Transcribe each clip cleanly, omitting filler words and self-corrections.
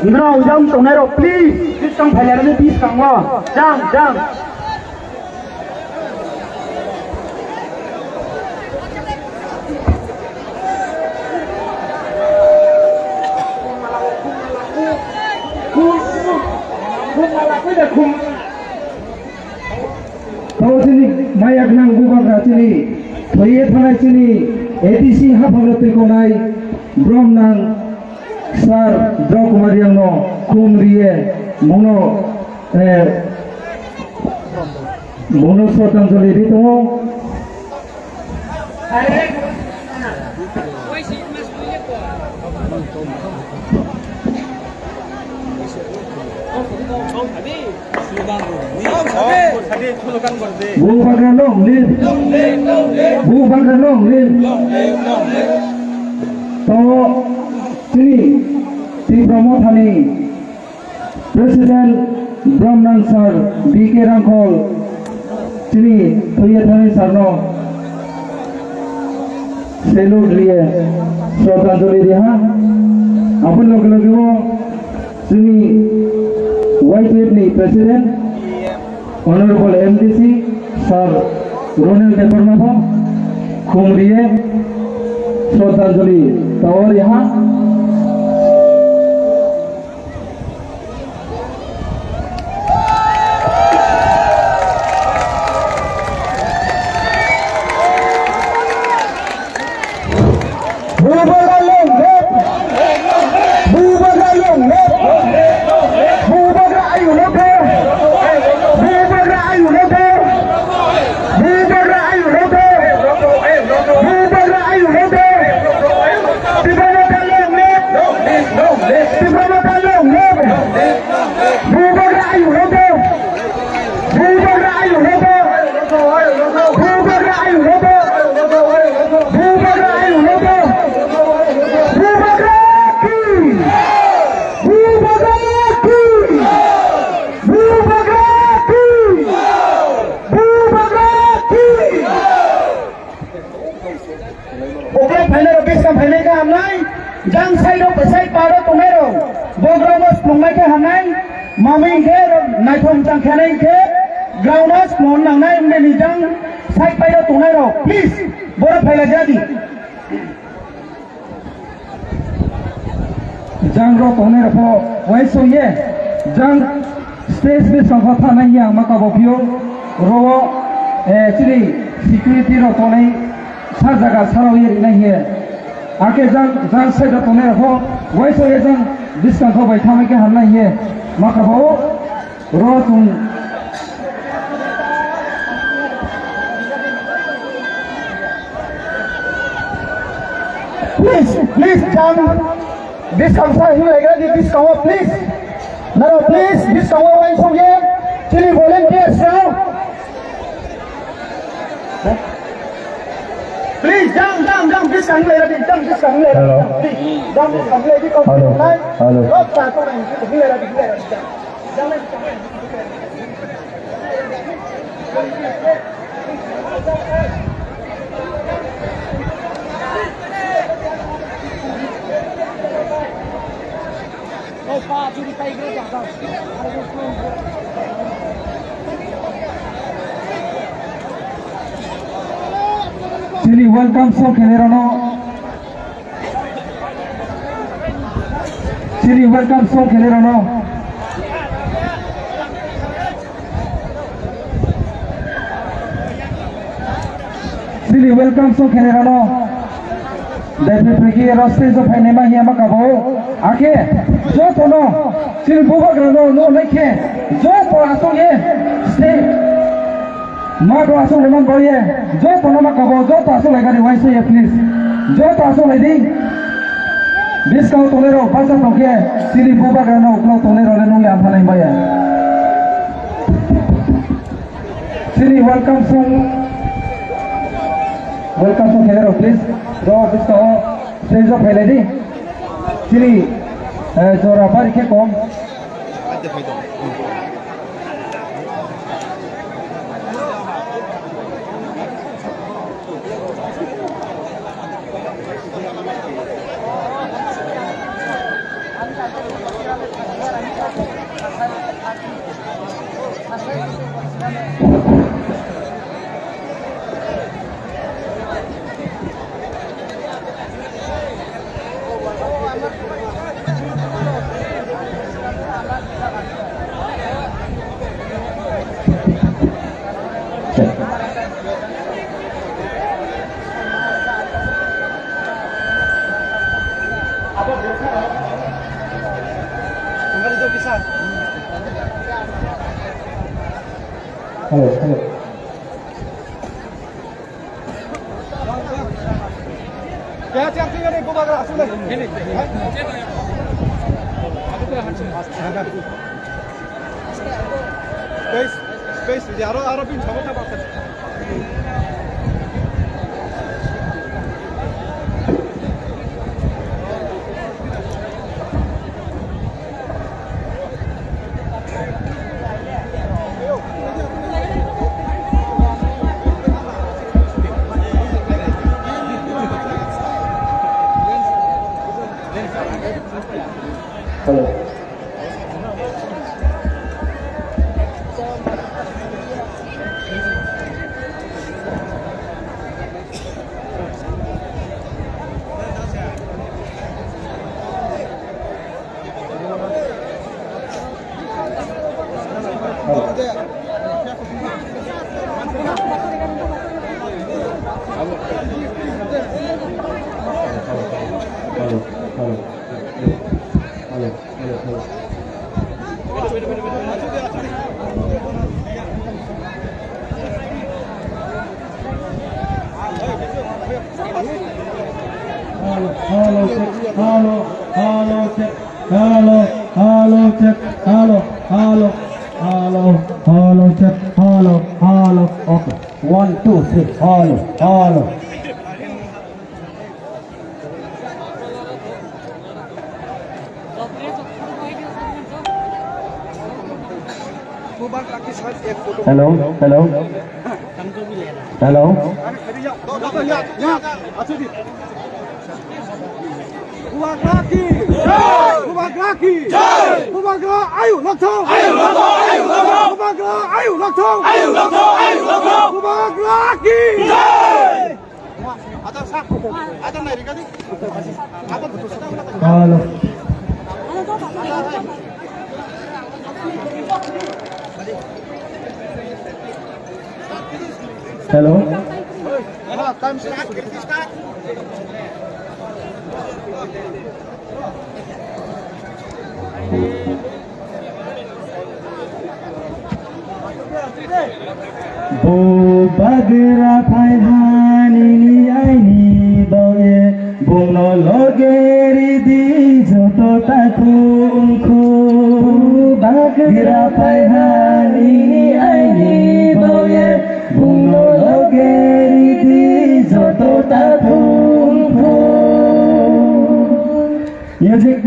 Ngro jam tonero please discount phailaina discount lo jam Tahu sini mayak nang bukan sini, toyet mana sini, edisi hafal tekonai, brom nang sar drok mariang no kumriye mono mono Swatanjali rito. Bu Bagalong lil. To sini di Bromo Thani Presiden Brahman Sir BK Rangkol sini Toye Thani Sarno salute लिए श्रद्धांजलि दिया अपन लोग वो सुनी वाइट वेबनी president honourable MDC sir रोनेल पेपरमाफो खुमरिए श्रद्धांजलि और यहाँ jang sai do pesai paro tumero bogromos plumai ke hanai mami ke naithom jang khanai ke groundos mon nangnai meni jang sai pai do tumero please bora phaila jadi jang ro tumero pho wai so ye jang stage be samfatha nai ya maka bopio ro chiri security ro tonai sa jaga saro ye nai ye आके जंग से तो ने हो वैसे ये जंग discount हो बैठा में के हमला ये मकबो रो तुम प्लीज जंग डिस्काउंट सा ही लगेगा जी डिस्काउंट प्लीज नरो प्लीज डिस्काउंट वैसे ये chilli volunteers now Please, jump, discount ले रहा discount ले रहा jump discount ले भी कौन सी है लोग चाहते हैं कि ले रहा jump oh pak jadi kayak gitu jangan Chili welcome so Kenerano. Chili welcome so Kenerano. Chili welcome so Kenerano. Dari pergi raste so pahne mah hiya makabo. Ake jo tono Chili buka grano no naike jo to aso ye stay. Ma to aso lemon boye jo tono makabo jo to aso lagari waise ye please jo to aso lagi discount tolero pasa toke Chili buka grano uklo tolero lenu ya phanai baya Chili welcome so Kelero please do discount stage of lady Chili jora par ke kom Hello, hello. 스페이스 이제 알아 빈 잡았다 봤다. Hello. Hello. Okay. 1, 2, 3. Hello. Hello. Hello. Time start. Bu bagra payhani aini boye bungno logeri di joto takunku bagra payhani aini boye bungno logeri di joto takunku. Music.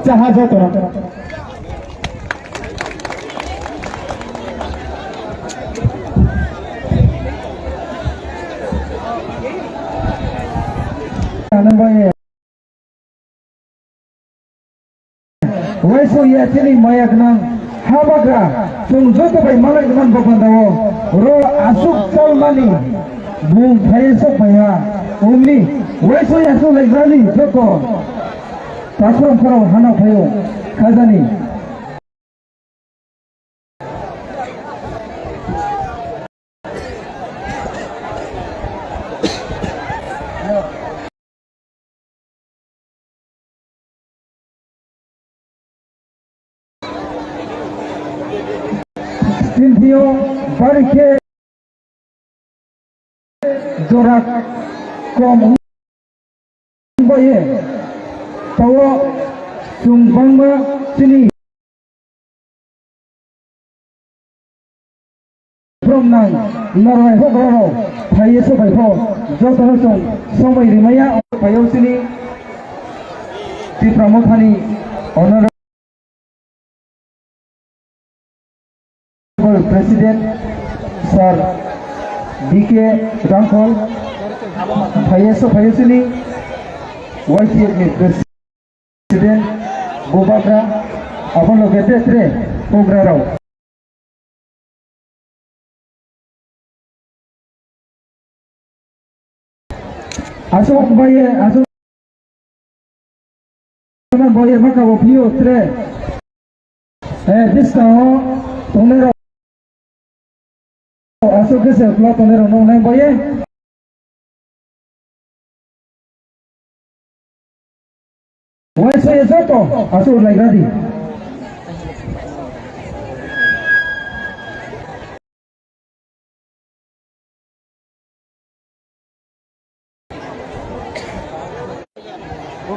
चाहा जो तो number वैसे ये चली माया गनang habaga tung joto bai malai gman babandawo ro asuk salmani bung phai so phaya umni waiso yaso lagrani joto tasram karo hana phayo khazani Sintiyo barke jorak kom boye tawo sungbangma sini from nang larai hogroro phaye so bhaipho jotono song somai rimaya phayo sini ti pramothani honor President Sir D.K. Rangkol Fayesini YCF President Bobakra Abang Logete Tre Pograrau Asok Baye Maka Wopio Tre this now Tonero Asok ke sekolah tonero no nang boye why say joto asok lagi tadi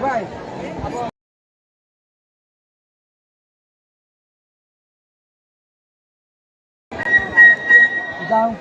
bye down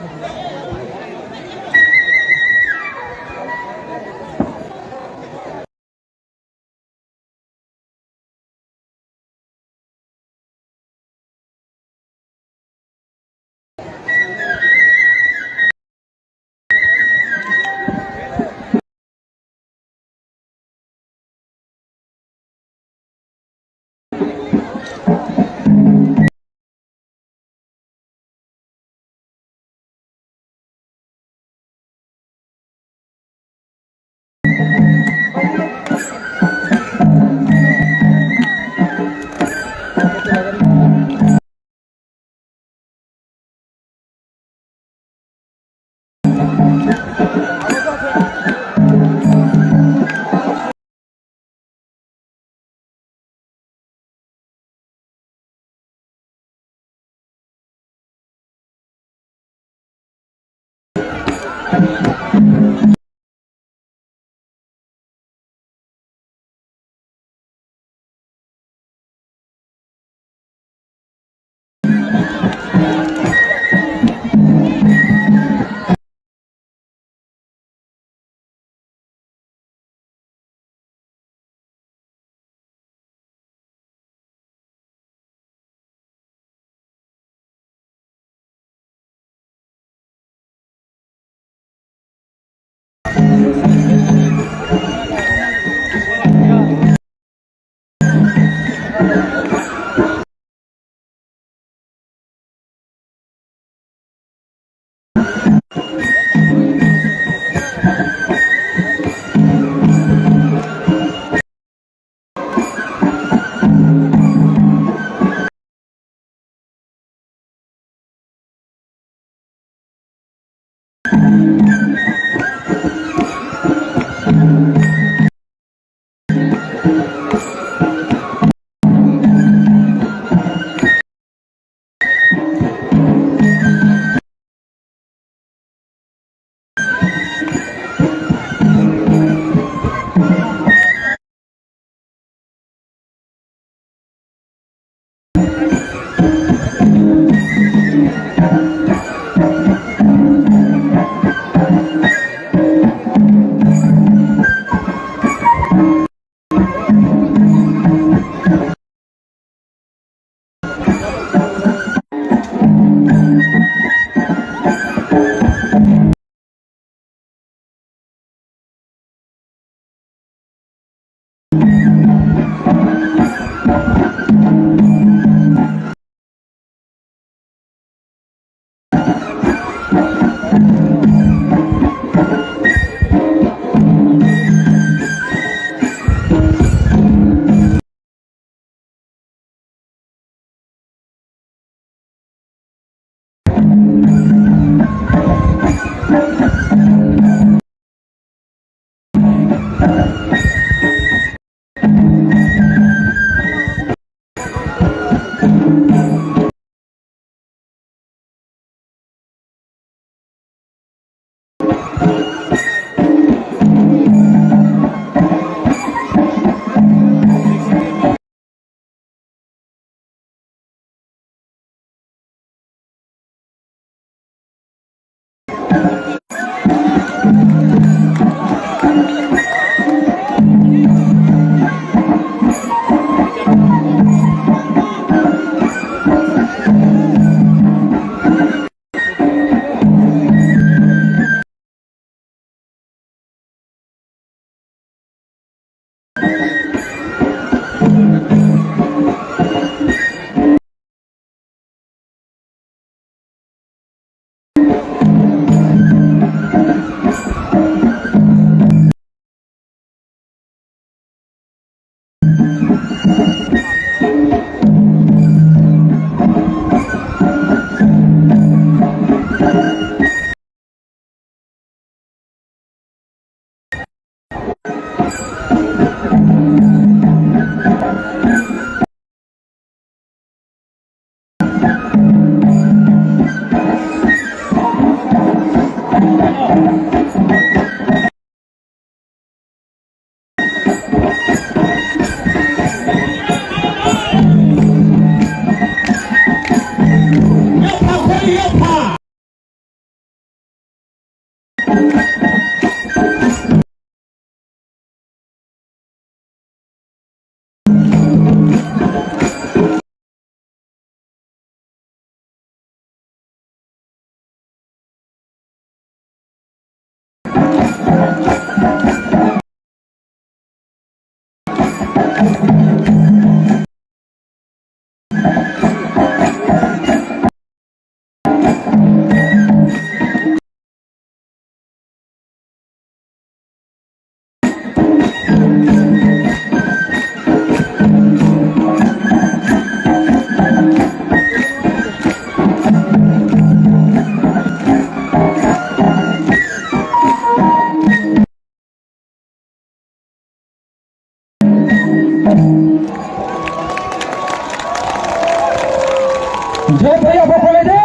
जय भैया बोले दे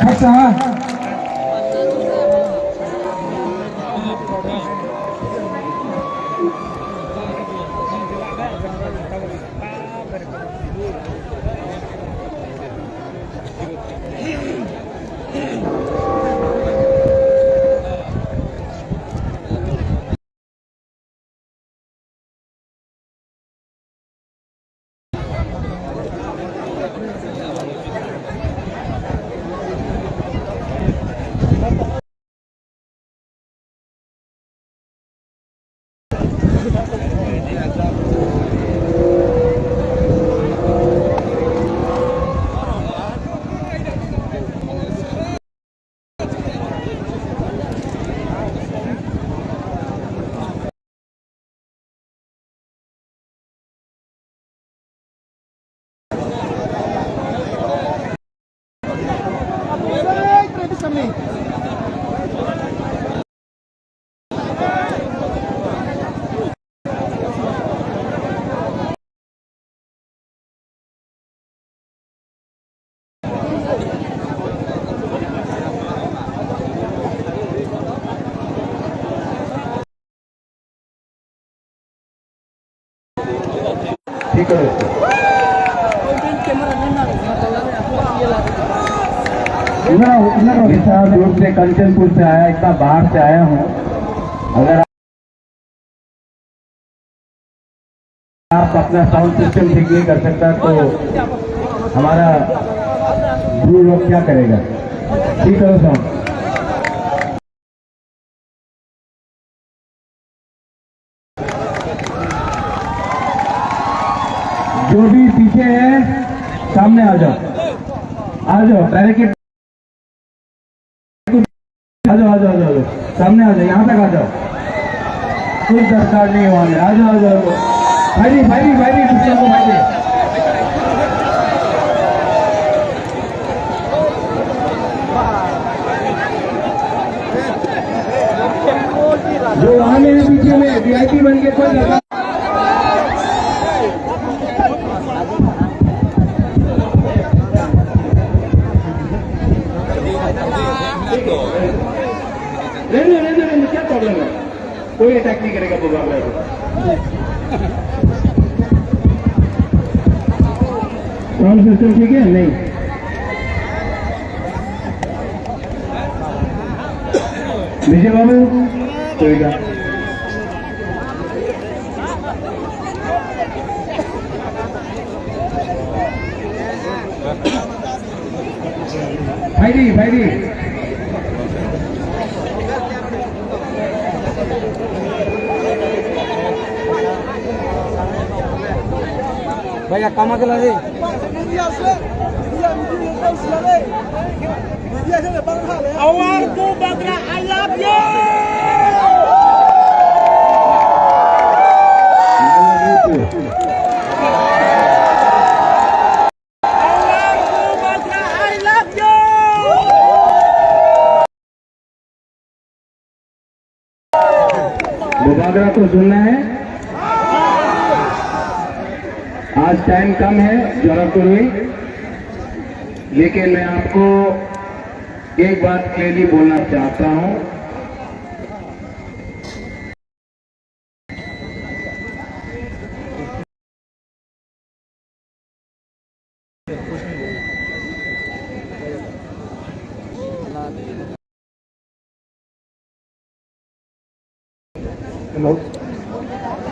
खर्चा ठीक है दूर से कंचनपुर से आया, इतना बाहर से आया हूँ। अगर आप अपना साउंड सिस्टम ठीक नहीं कर सकता तो हमारा गुरु लोग क्या करेगा? ठीक करो साउंड। जो भी पीछे है सामने आ जाओ, डायरेक्ट आ जाओ, सामने आ जाओ, यहाँ तक आ जाओ, कुछ दरकार नहीं हुआ है, आ जाओ भाई जी पीछे को भाई जी। जो वहां में है पीछे में वीआईपी बन के कोई लगा रहने क्या प्रॉब्लम है, कोई अटैक नहीं करेगा प्रोग्राम में। साउंड सिस्टम ठीक है? नहीं, विजय बाबू कोई का भाई जी भैया कामा के लगे Awar tu Bagra, I love you. Awar tu Bagra, I love you. मुबागरा को सुनना है। आज टाइम कम है जोरापुर में, लेकिन मैं आपको एक बात क्लियरली बोलना चाहता हूं।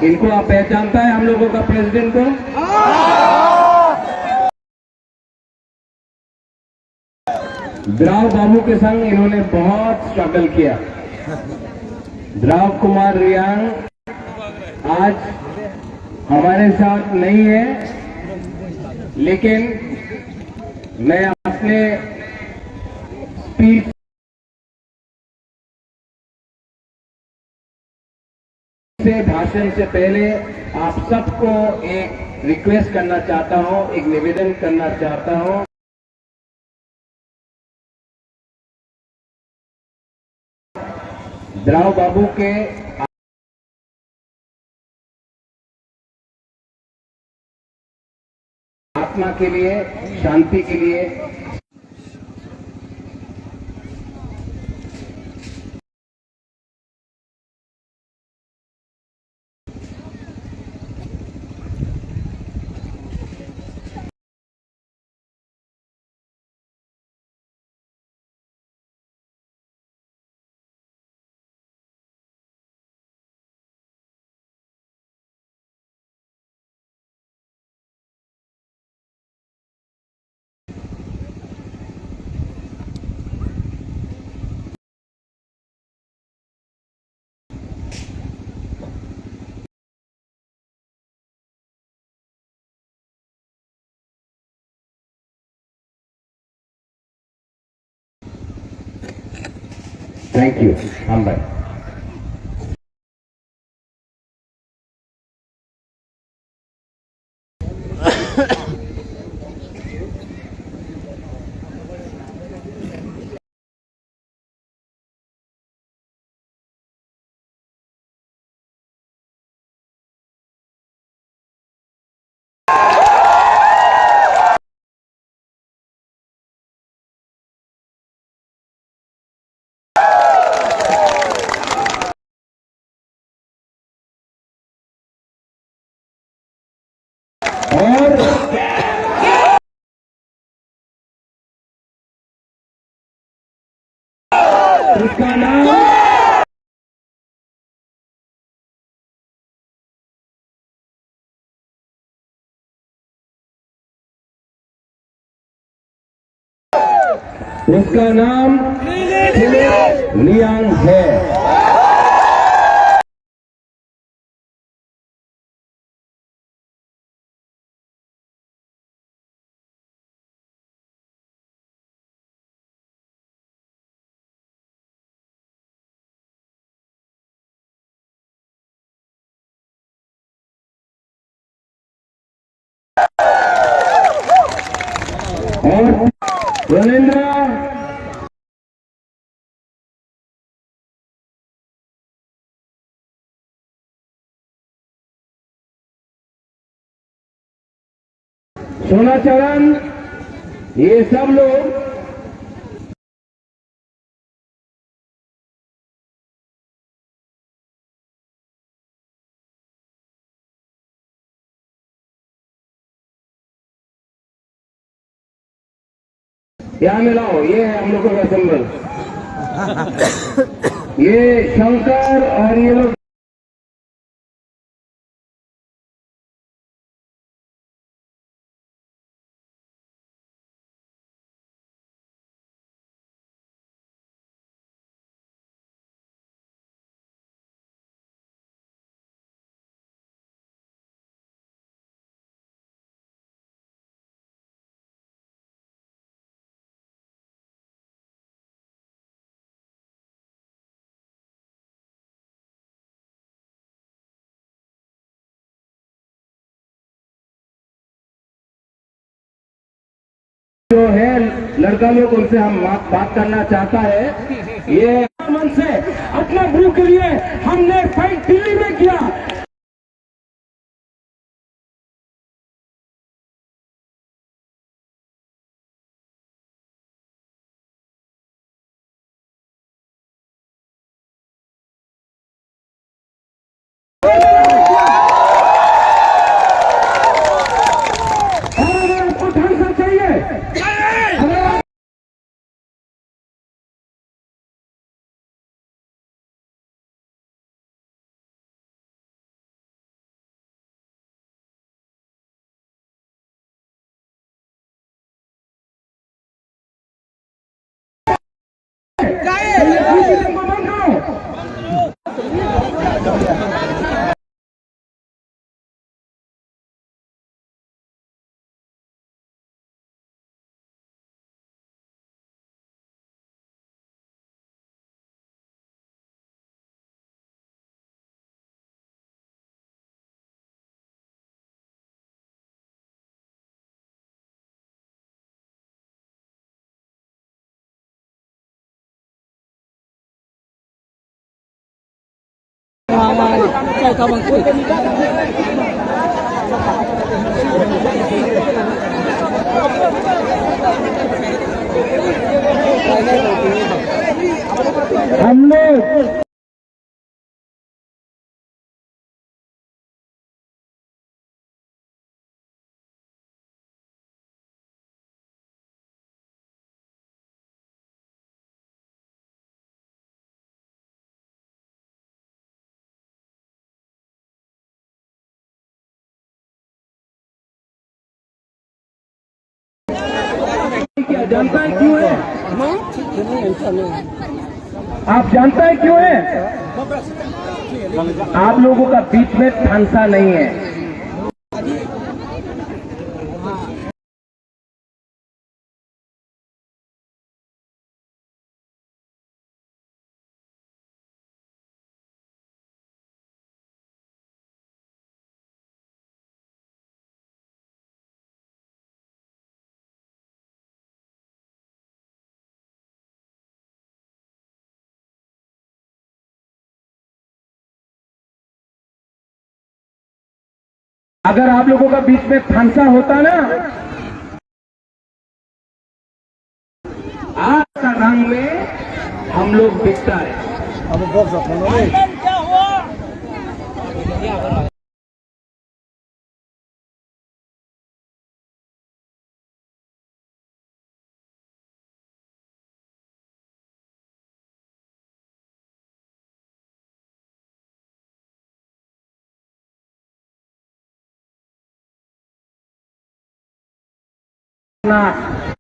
इनको आप पहचानता है हम लोगों का प्रेसिडेंट को? द्राव बाबू के संग इन्होंने बहुत स्ट्रगल किया। द्राव कुमार रियांग आज हमारे साथ नहीं है, लेकिन मैं अपने स्पीच से भाषण से पहले आप सबको एक रिक्वेस्ट करना चाहता हूं, एक निवेदन करना चाहता हूं। द्राव बाबू के आत्मा के लिए, शांति के लिए थैंक यू। हम भाई और उसका नाम लियांग है। और रविंद्र सोना चरण, ये सब लोग यहाँ मिलाओ, ये है हम लोगों का सिंबल। ये शंकर और ये लोग जो है लड़का लोग, उनसे हम बात करना चाहता है। ये मन से अपना ब्रू के लिए हमने फाइट दिल्ली में किया। और अगर आपको ढंग से चाहिए, हम लोग क्या जानता है क्यों है? आप जानता है क्यों है? आप लोगों का बीच में ठानसा नहीं है। अगर आप लोगों का बीच में ठानसा होता ना, आज का रंग में हम लोग दिखता है। क्या हुआ?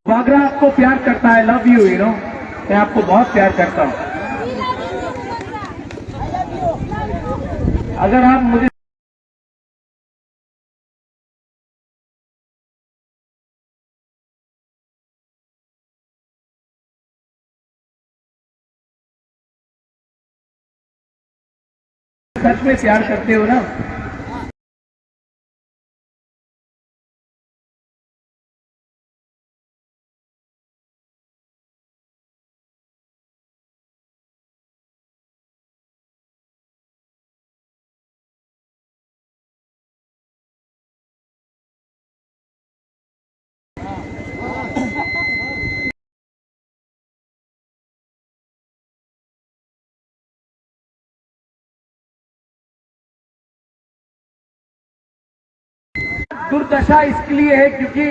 बागरा आपको प्यार करता है, लव यू, यू नो, मैं आपको बहुत प्यार करता हूं। अगर आप मुझे सच में प्यार करते हो ना, दुर्दशा इसके लिए है क्योंकि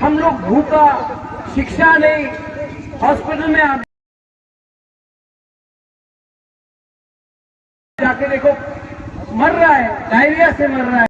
हम लोग भूखा शिक्षा नहीं, हॉस्पिटल में आप जाके देखो मर रहा है, डायरिया से मर रहा है।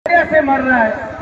डायरिया से मर रहा है।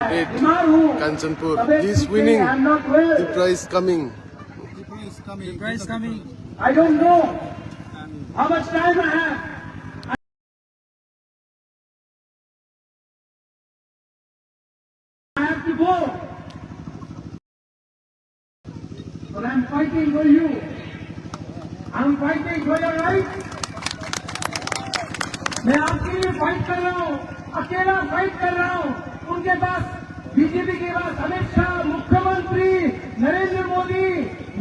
great. बीमार हूँ Kanchanpur. तबीयत He is ठीक winning. नहीं, I am not well. The prize coming. I don't know how much time I have. I have to go. But I'm fighting for you. I'm fighting for your right. मैं आपके लिए fight कर रहा हूँ, अकेला fight कर रहा हूँ। उनके पास बीजेपी के पास अमित शाह, मुख्यमंत्री नरेंद्र मोदी,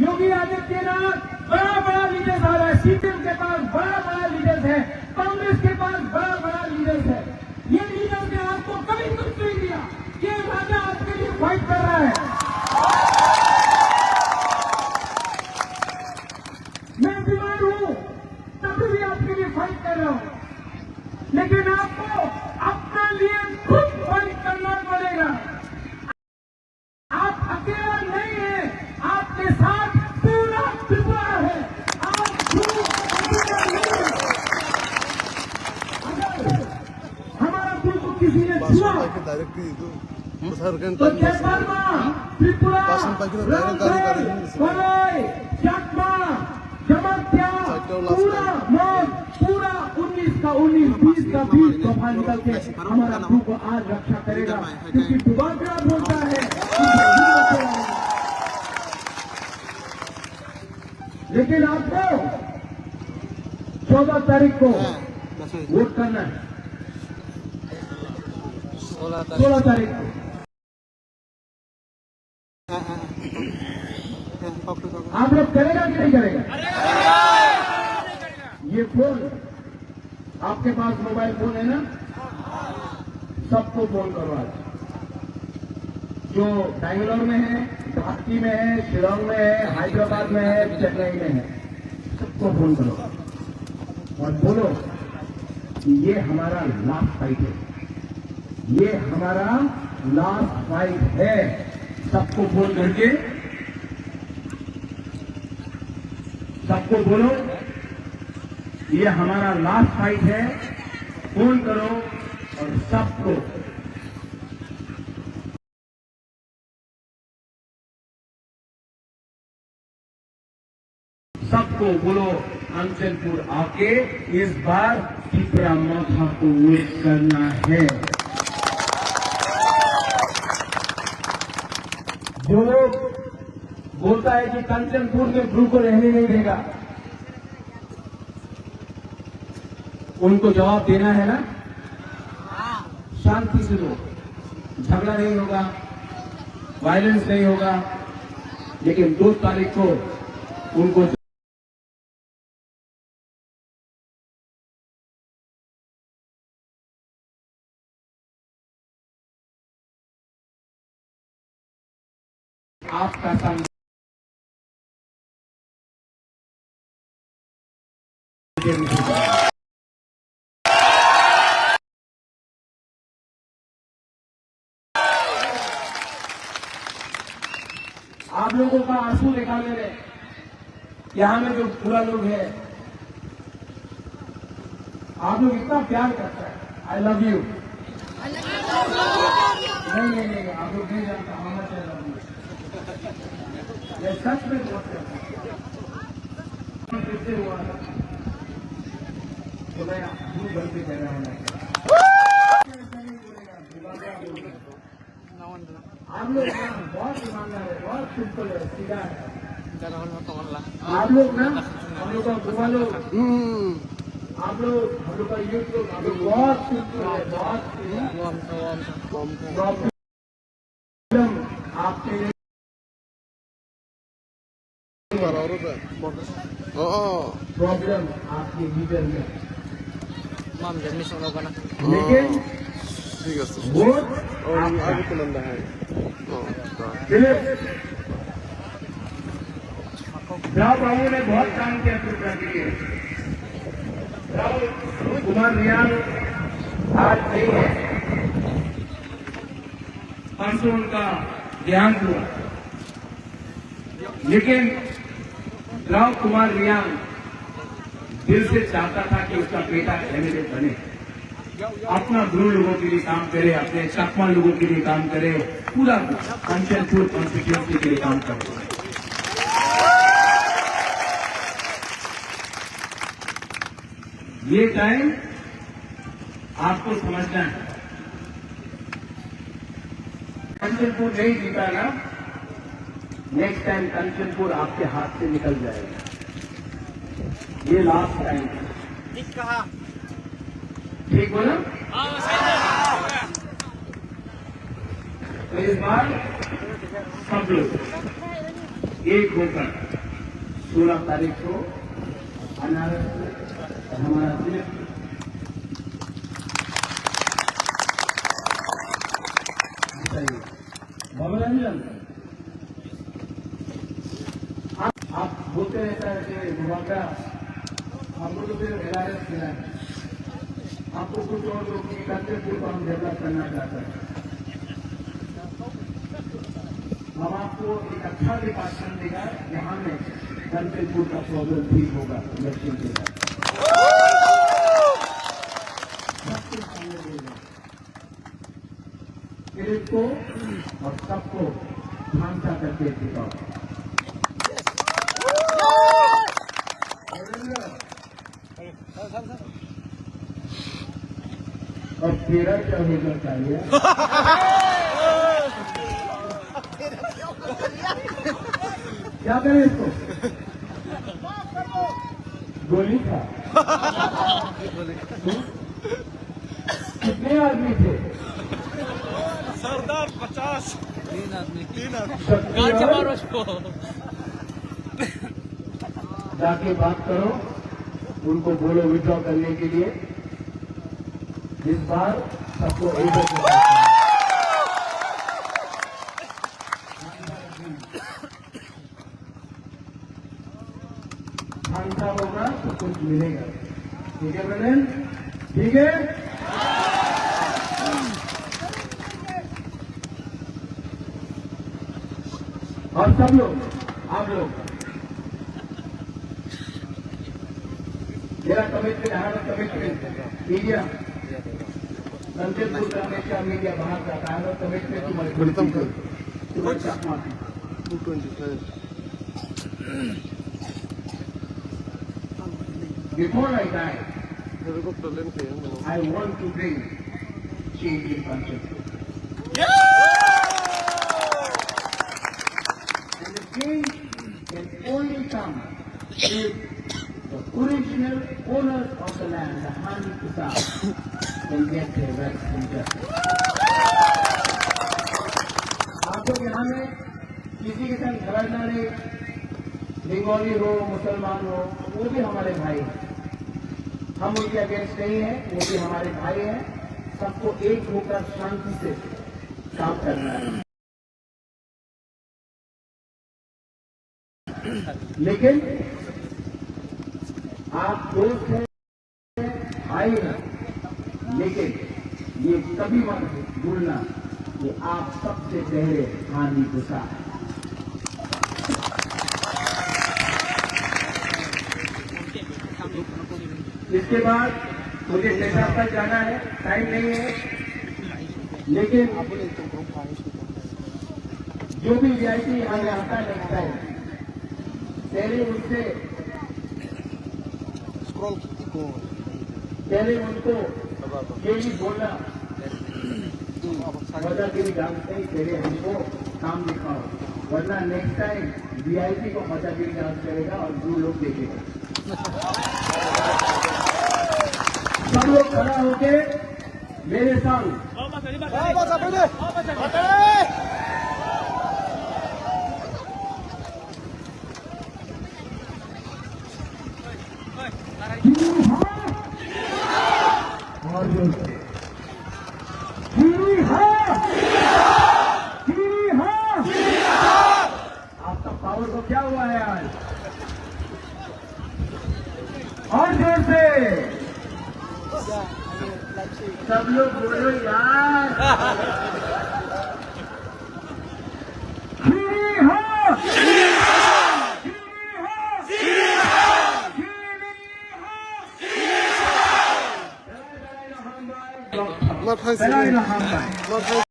योगी आदित्यनाथ, बड़ा बड़ा लीडर्स आ रहा है। सीपीएम के पास बड़ा बड़ा लीडर्स है, कांग्रेस के पास बड़ा बड़ा लीडर्स है। ये लीडर्स ने आपको कभी कुछ नहीं दिया। ये राजा आपके लिए फाइट कर रहा है। मैं बीमार हूँ, तभी भी आपके लिए फाइट कर रहा हूँ, लेकिन आपको अपने लिए खुद फाइट करना पड़ेगा। आप अकेला नहीं है, आपके साथ पूरा त्रिपुरा है। आप अकेला नहीं है। अगर हमारा दिल को किसी ने छुआ Directly itu besarkan तो Jayvarma, Tripura, Pasang pagi na tayo, galing-galing sila. Kalai, Chakma, Jamatia, पूरा मौत, पूरा 19 का 19, 20 का 20 तोहफा निकल के हमारा ग्रुप को आज रक्षा करेगा। क्योंकि दुबारा बोलता है लेकिन आपको 14 तारीख को वोट करना है। 16 तारीख को आप लोग करेगा कि नहीं करेगा? ये फोन, आपके पास मोबाइल फोन है ना, सबको फोन करो आज। जो बैंगलोर में है, गुवाहाटी में है, शिलोंग में है, हैदराबाद में है, चेन्नई में है, सबको फोन करो और बोलो कि ये हमारा लास्ट फाइट है, ये हमारा लास्ट फाइट है। सबको फोन करके सबको बोलो ये हमारा लास्ट फाइट है। फोन करो और सबको बोलो कांचनपुर आके इस बार त्रिपुरा माथा को वोट करना है। जो लोग बोलता है कि कांचनपुर में ब्रू को रहने नहीं देगा, उनको जवाब देना है ना, शांति से लो, झगड़ा नहीं होगा, वायलेंस नहीं होगा, लेकिन 2 तारीख को उनको आपका संग आप लोगों का आंसू देखा मैंने, यहाँ में जो पूरा लोग है, आप लोग इतना प्यार करते हैं। I love you. नहीं, आप लोग नहीं जानता हमारा आई लव यू। ये सच में बहुत कैसे हुआ था तो मैं अपनी गलती कह रहा हूँ। आप लोग ना बहुत ईमानदार है, बहुत सिंपल है, सीधा है। आप लोग ना हम लोग का गुआ लोग, आप लोग हम लोग का यूथ लोग, आप लोग बहुत सिंपल है, बहुत प्रॉब्लम आपके लिए प्रॉब्लम आपके लीडर में, लेकिन ठीक है वोट आगे तो लंबा है राव बाबू ने बहुत काम किया त्रिपुरा के लिए। राव कुमार रियाल आज नहीं है, परसों उनका देहांत हुआ, लेकिन राव कुमार रियाल दिल से चाहता था कि उसका बेटा कैंडिडेट बने। अपना गुरु लोगों के लिए काम करे, अपने चकमा लोगों के लिए काम करे, पूरा कंचनपुर कॉन्स्टिट्यूंसी के लिए काम करे। ये टाइम आपको समझना है। कंचनपुर नहीं जीता ना, नेक्स्ट टाइम कंचनपुर आपके हाथ से निकल जाएगा। ये लास्ट टाइम है। ठीक बोला? तो इस बार सब लोग एक होकर 16 तारीख को हमारा सिर्फ बाबा रंजन, आप बोलते रहता है कि मुबाका हमको तो फिर हिदायत मिला है, आपको कुछ और लोग की कंचनपुर को हम डेवलप करना चाहते हैं। हम आपको एक अच्छा डिपार्टमेंट देगा जहां में कंचनपुर का प्रॉब्लम ठीक होगा। इलेक्शन के बाद सबके सामने देगा, फिर इसको और सबको ढांचा करके दिखाओ। और तेरा क्या होना चाहिए? क्या करें इसको? गोली था। कितने आदमी थे? सरदार 50 3 आदमी जाके बात करो, उनको बोलो विड्रॉ करने के लिए। इस बार सबको एक खानसा होगा तो कुछ मिलेगा। ठीक है ब्रदर? ठीक है। और सब लोग, आप लोग मेरा कमिटमेंट, हमारा कमिटमेंट मीडिया, कंचनपुर का हमेशा मीडिया बाहर जाता है। कमिटमेंट तुम्हारी चकमा 225 Before I die, हेलीकॉप्टर लेन के I want to bring change in Kanchapur. And the change can only come if the original owners of the land, the Hani Kisan, can get their rights in justice. आप लोग यहाँ में किसी के साथ झगड़ना नहीं, बंगाली हो, मुसलमान हो, वो भी हमारे भाई हैं। हम उनके अगेंस्ट नहीं है, वो भी हमारे भाई हैं। सबको एक होकर शांति से काम करना है। लेकिन आप दोस्त हैं, भाई हैं, लेकिन ये कभी मत भूलना कि आप सबसे पहले हानि गुस्सा है। इसके बाद मुझे पेशाब तक जाना है, टाइम नहीं है, लेकिन जो भी वीआईपी हमें आता लगता है, पहले उनसे पहले उनको यही बोलना, मजागिरी डांस नहीं, पहले हमको काम दिखाओ, वरना नेक्स्ट टाइम वीआईपी को मजागिरी डांस करेगा और दो लोग देखेगा। सब लोग खड़ा होके मेरे संग आपका पावर को क्या हुआ है आज? और जोर से सब लोग बोलो यार। पहला इनाम पाए